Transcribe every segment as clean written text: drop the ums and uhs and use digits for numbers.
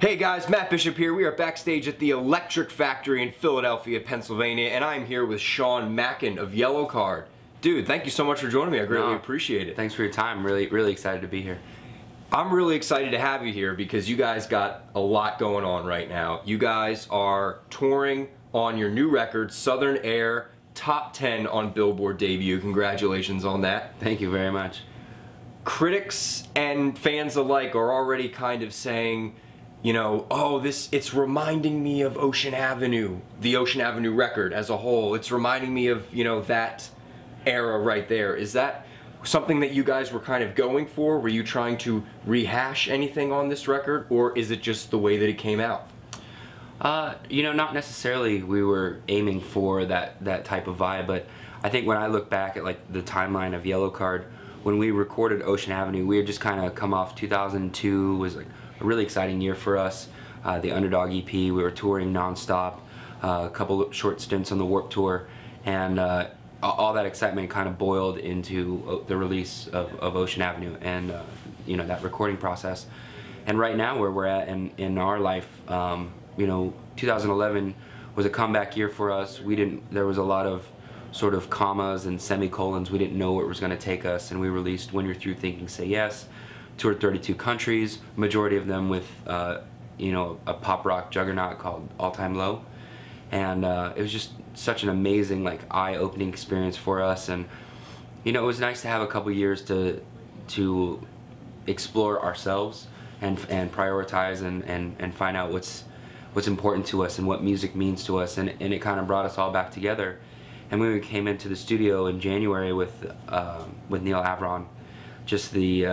Hey guys, Matt Bishop here. We are backstage at the Electric Factory in Philadelphia, Pennsylvania, and I'm here with Sean Mackin of Yellowcard. Dude, thank you so much for joining me. I greatly appreciate it. Thanks for your time. Really excited to be here. I'm really excited to have you here because you guys got a lot going on right now. You guys are touring on your new record, Southern Air, top 10 on Billboard debut. Congratulations on that. Thank you very much. Critics and fans alike are already kind of saying, you know, oh, it's reminding me of Ocean Avenue, the Ocean Avenue record as a whole. It's reminding me of, you know, that era right there. Is that something that you guys were kind of going for? Were you trying to rehash anything on this record, or is it just the way that it came out? You know, not necessarily we were aiming for that type of vibe, but I think when I look back at like the timeline of Yellowcard, when we recorded Ocean Avenue, we had just kind of come off 2002 was like a really exciting year for us. The Underdog EP, we were touring nonstop, a couple of short stints on the Warped Tour, and all that excitement kind of boiled into the release of Ocean Avenue and you know, that recording process. And right now where we're at in our life, you know, 2011 was a comeback year for us. There was a lot of sort of commas and semicolons. We didn't know where it was going to take us, and we released When You're Through Thinking Say Yes, toured 32 countries, majority of them with you know, a pop rock juggernaut called All Time Low. And it was just such an amazing, like, eye-opening experience for us. And you know, it was nice to have a couple years to explore ourselves and prioritize and find out what's important to us and what music means to us. And it kind of brought us all back together. And when we came into the studio in January with Neil Avron, just the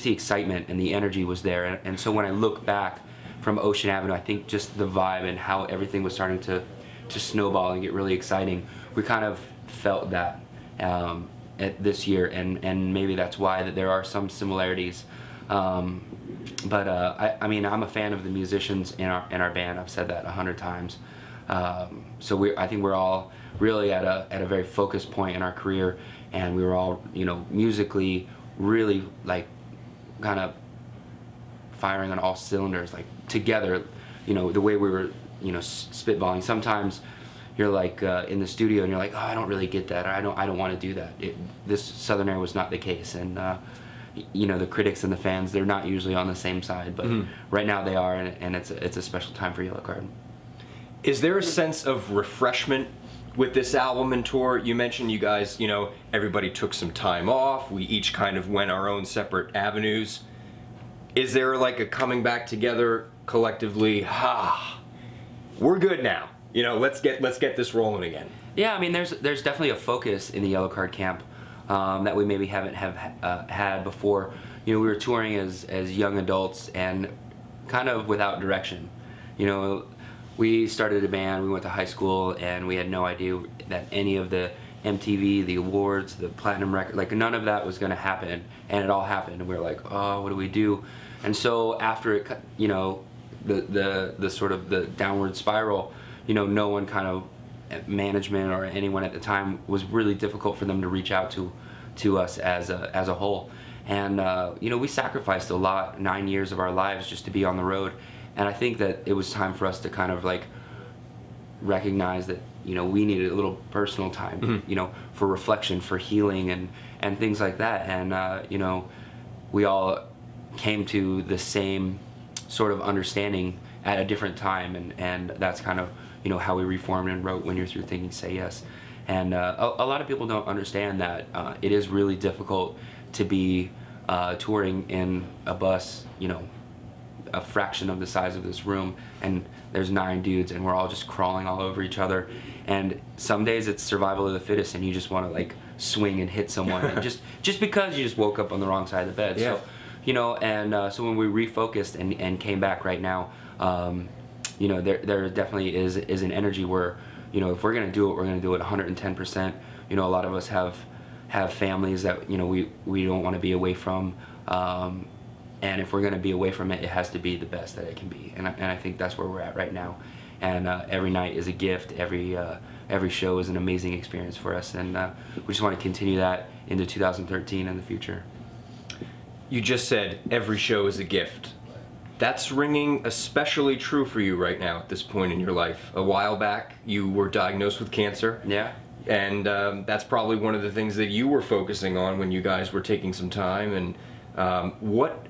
excitement and the energy was there. And so when I look back from Ocean Avenue, I think just the vibe and how everything was starting to snowball and get really exciting, we kind of felt that at this year, and maybe that's why that there are some similarities. But I mean, I'm a fan of the musicians in our band. I've said that 100 times. So I think we're all really at a very focused point in our career, and we were all, you know, musically really like kind of firing on all cylinders, like together. You know, the way we were, you know, spitballing. Sometimes you're like in the studio and you're like, oh, I don't really get that, or I don't want to do that. This Southern Air was not the case, and you know, the critics and the fans, they're not usually on the same side, but right now they are, and it's a special time for Yellowcard. Is there a sense of refreshment with this album and tour? You mentioned you guys, you know, everybody took some time off. We each kind of went our own separate avenues. Is there like a coming back together collectively? We're good now. You know, let's get this rolling again. Yeah, I mean, there's definitely a focus in the Yellowcard camp that we maybe haven't had before. You know, we were touring as young adults and kind of without direction. You know, we started a band, we went to high school, and we had no idea that any of the MTV, the awards, the platinum record, like none of that was going to happen, and it all happened, and we were like, oh, what do we do? And so after it, you know, the sort of the downward spiral, you know, no one kind of, management or anyone at the time, was really difficult for them to reach out to us as a whole. And you know, we sacrificed a lot, 9 years of our lives just to be on the road. And I think that it was time for us to kind of like recognize that, you know, we needed a little personal time, you know, for reflection, for healing, and things like that. And you know, we all came to the same sort of understanding at a different time, and that's kind of, you know, how we reformed and wrote When You're Through Thinking Say Yes. And a lot of people don't understand that it is really difficult to be touring in a bus, you know, a fraction of the size of this room, and there's 9 dudes, and we're all just crawling all over each other. And some days it's survival of the fittest, and you just want to like swing and hit someone, and just because you just woke up on the wrong side of the bed. Yeah. So, you know, and so when we refocused and came back right now, you know, there definitely is an energy where, you know, if we're gonna do it, we're gonna do it 110%. You know, a lot of us have families that, you know, we don't want to be away from. And if we're going to be away from it, it has to be the best that it can be. And I think that's where we're at right now. And every night is a gift. Every show is an amazing experience for us. And we just want to continue that into 2013 and the future. You just said every show is a gift. that's ringing especially true for you right now at this point in your life. A while back, you were diagnosed with cancer. Yeah. And that's probably one of the things that you were focusing on when you guys were taking some time. And what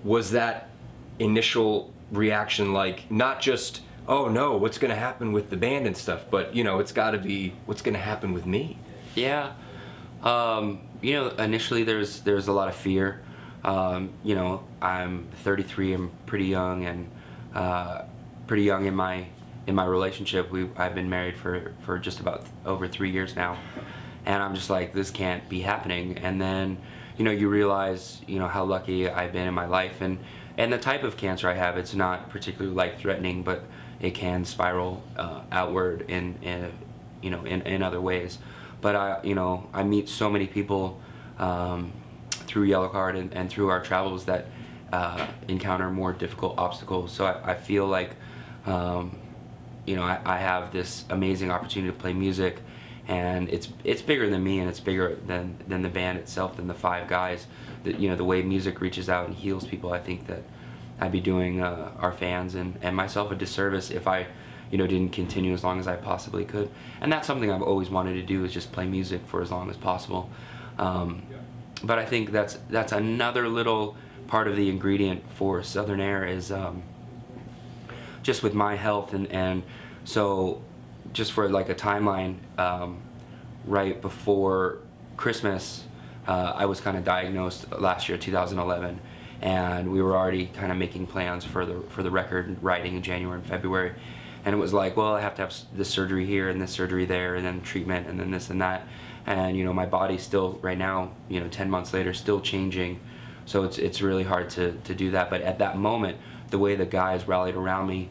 was that initial reaction like? Not just, oh no, what's going to happen with the band and stuff, but you know, it's got to be, what's going to happen with me? Yeah. You know, initially there's a lot of fear. You know, I'm 33. I'm pretty young, and pretty young in my relationship. I've been married for just about over 3 years now, and I'm just like, this can't be happening. And then, you know, you realize, you know, how lucky I've been in my life, and the type of cancer I have. It's not particularly life-threatening, but it can spiral outward in you know, in other ways. But I meet so many people through Yellowcard and through our travels that encounter more difficult obstacles. So I feel like, you know, I have this amazing opportunity to play music, and it's bigger than me, and it's bigger than the band itself, than the 5 guys. That, you know, the way music reaches out and heals people, I think that I'd be doing our fans and myself a disservice if I, you know, didn't continue as long as I possibly could. And that's something I've always wanted to do, is just play music for as long as possible. But I think that's another little part of the ingredient for Southern Air is just with my health, and so just for like a timeline, right before Christmas, I was kind of diagnosed last year, 2011, and we were already kind of making plans for the record writing in January and February. And it was like, well, I have to have this surgery here and this surgery there, and then treatment, and then this and that. And you know, my body's still right now, you know, 10 months later, still changing. So it's really hard to do that. But at that moment, the way the guys rallied around me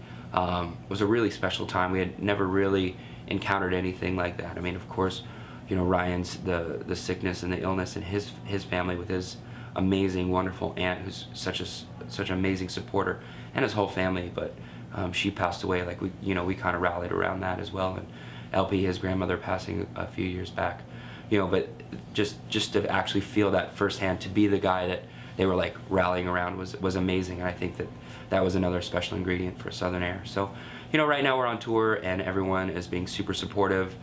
was a really special time. We had never really encountered anything like that. I mean, of course, you know, Ryan's the sickness and the illness in his family with his amazing, wonderful aunt, who's such an amazing supporter, and his whole family. But she passed away. Like we kind of rallied around that as well. And LP, his grandmother, passing a few years back. You know, but just to actually feel that firsthand, to be the guy that they were like rallying around was amazing. And I think that was another special ingredient for Southern Air. So, you know, right now we're on tour and everyone is being super supportive.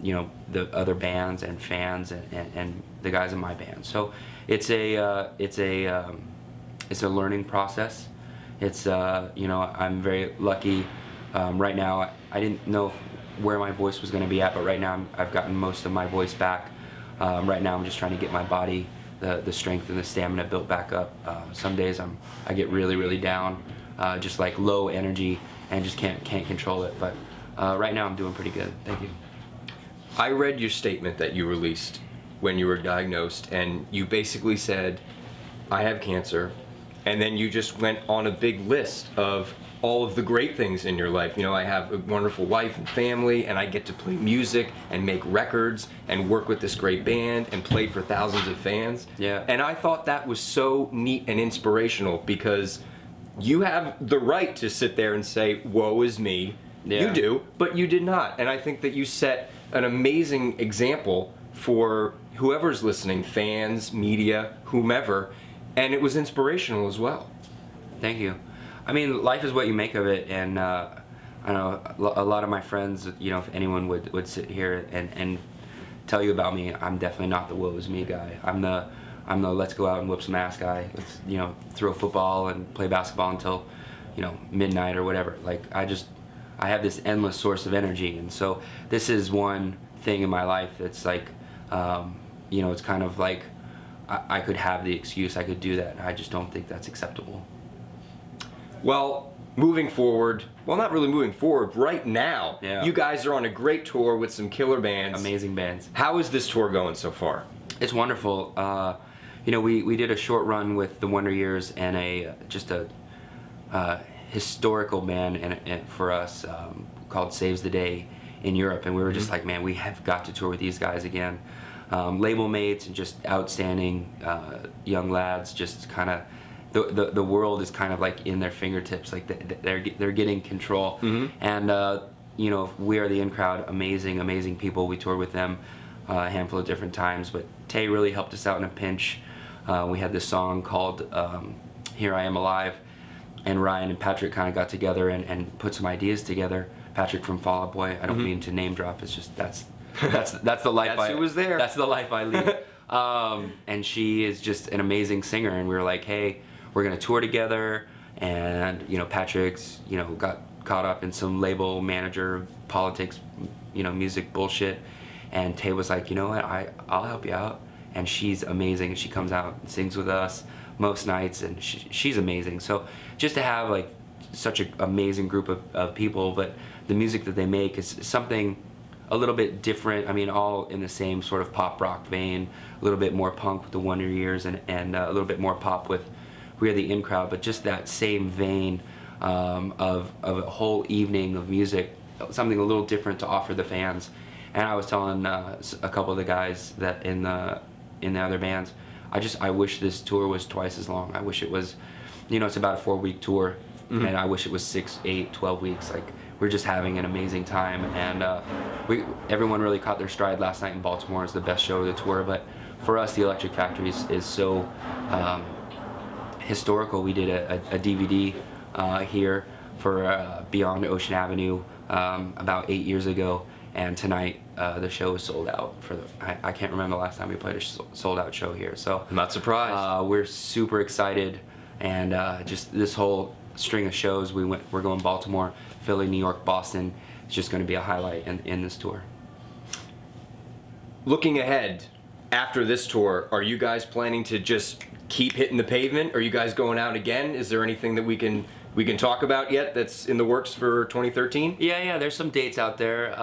You know, the other bands and fans and the guys in my band. So it's a learning process. It's you know, I'm very lucky. Right now, I didn't know where my voice was going to be at, but right now I've gotten most of my voice back. Right now I'm just trying to get my body, the strength and the stamina built back up. Some days I get really down, just like low energy, and just can't control it. But right now I'm doing pretty good. Thank you. I read your statement that you released when you were diagnosed, and you basically said, I have cancer, and then you just went on a big list of all of the great things in your life. You know, I have a wonderful wife and family, and I get to play music and make records and work with this great band and play for thousands of fans. Yeah. And I thought that was so neat and inspirational, because you have the right to sit there and say, woe is me. Yeah. You do, but you did not. And I think that you set an amazing example for whoever's listening, fans, media, whomever, and it was inspirational as well. Thank you. I mean, life is what you make of it, and I know a lot of my friends, you know, if anyone would sit here and tell you about me, I'm definitely not the woe is me guy. I'm the let's go out and whoop some ass guy. Let's, you know, throw football and play basketball until, you know, midnight or whatever. Like, I have this endless source of energy, and so this is one thing in my life that's like, you know, it's kind of like I could have the excuse, I could do that, and I just don't think that's acceptable. Well, moving forward, well, not really moving forward, right now, yeah. You guys are on a great tour with some killer bands. Amazing bands. How is this tour going so far? It's wonderful. You know, we did a short run with the Wonder Years and just a historical band for us called Saves the Day in Europe, and we were just like, man, we have got to tour with these guys again. Label mates and just outstanding young lads, just kind of the world is kind of like in their fingertips, like they're getting control. And you know, We Are the In Crowd, amazing people. We toured with them a handful of different times, but Tay really helped us out in a pinch. We had this song called Here I Am Alive and Ryan and Patrick kind of got together and put some ideas together. Patrick from Fall Out Boy. I don't mean to name drop. It's just that's the life. That's who was there. That's the life I lead. And she is just an amazing singer. And we were like, hey, we're gonna tour together. And you know, Patrick's got caught up in some label manager politics, music bullshit. And Tay was like, you know what, I'll help you out. And she's amazing. And she comes out and sings with us most nights, and she's amazing. So just to have like such an amazing group of people, but the music that they make is something a little bit different. I mean, all in the same sort of pop rock vein, a little bit more punk with the Wonder Years, and a little bit more pop with We Are the In Crowd, but just that same vein of a whole evening of music, something a little different to offer the fans. And I was telling a couple of the guys that in the other bands, I wish this tour was twice as long. I wish it was, it's about a 4-week tour, and I wish it was 6, 8, 12 weeks. Like, we're just having an amazing time, and everyone really caught their stride last night in Baltimore. It's the best show of the tour, but for us, the Electric Factory is so historical. We did a DVD here for Beyond Ocean Avenue about 8 years ago, and tonight the show is sold out. I can't remember the last time we played a sold out show here, so I'm not surprised. We're super excited, and just this whole string of shows, we're going Baltimore, Philly, New York, Boston. It's just going to be a highlight in this tour. Looking ahead, after this tour, are you guys planning to just keep hitting the pavement? Are you guys going out again? Is there anything that we can talk about yet that's in the works for 2013? Yeah, there's some dates out there.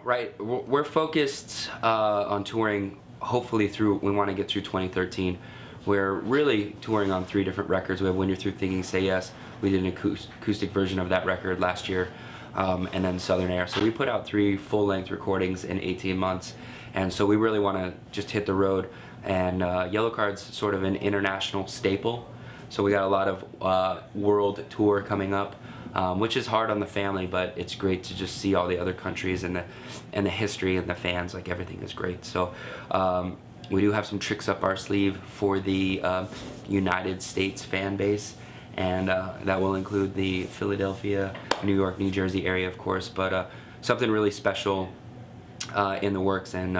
Right, we're focused on touring, hopefully we want to get through 2013. We're really touring on 3 different records. We have When You're Through Thinking, Say Yes. We did an acoustic version of that record last year, and then Southern Air. So we put out 3 full-length recordings in 18 months, and so we really want to just hit the road. And Yellowcard's sort of an international staple. So we got a lot of world tour coming up, which is hard on the family, but it's great to just see all the other countries and the history and the fans. Like, everything is great. So we do have some tricks up our sleeve for the United States fan base, and that will include the Philadelphia, New York, New Jersey area, of course, but something really special in the works. And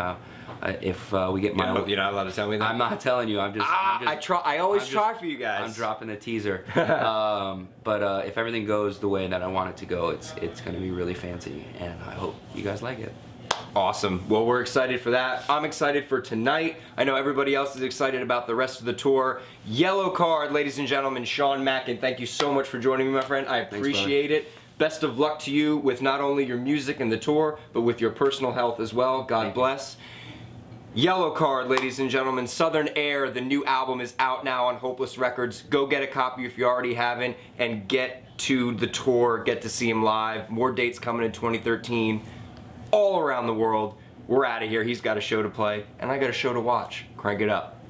if we get my, you're not allowed to tell me that. I'm not telling you. I always try for you guys. I'm dropping the teaser. But if everything goes the way that I want it to go, it's going to be really fancy, and I hope you guys like it. Awesome. Well, we're excited for that. I'm excited for tonight. I know everybody else is excited about the rest of the tour. Yellowcard, ladies and gentlemen, Sean Mackin, thank you so much for joining me, my friend. I appreciate it. Best of luck to you with not only your music and the tour, but with your personal health as well. God bless. Yellowcard, ladies and gentlemen, Southern Air, the new album is out now on Hopeless Records. Go get a copy if you already haven't, and get to the tour, get to see him live. More dates coming in 2013. All around the world. We're out of here. He's got a show to play, and I got a show to watch. Crank it up.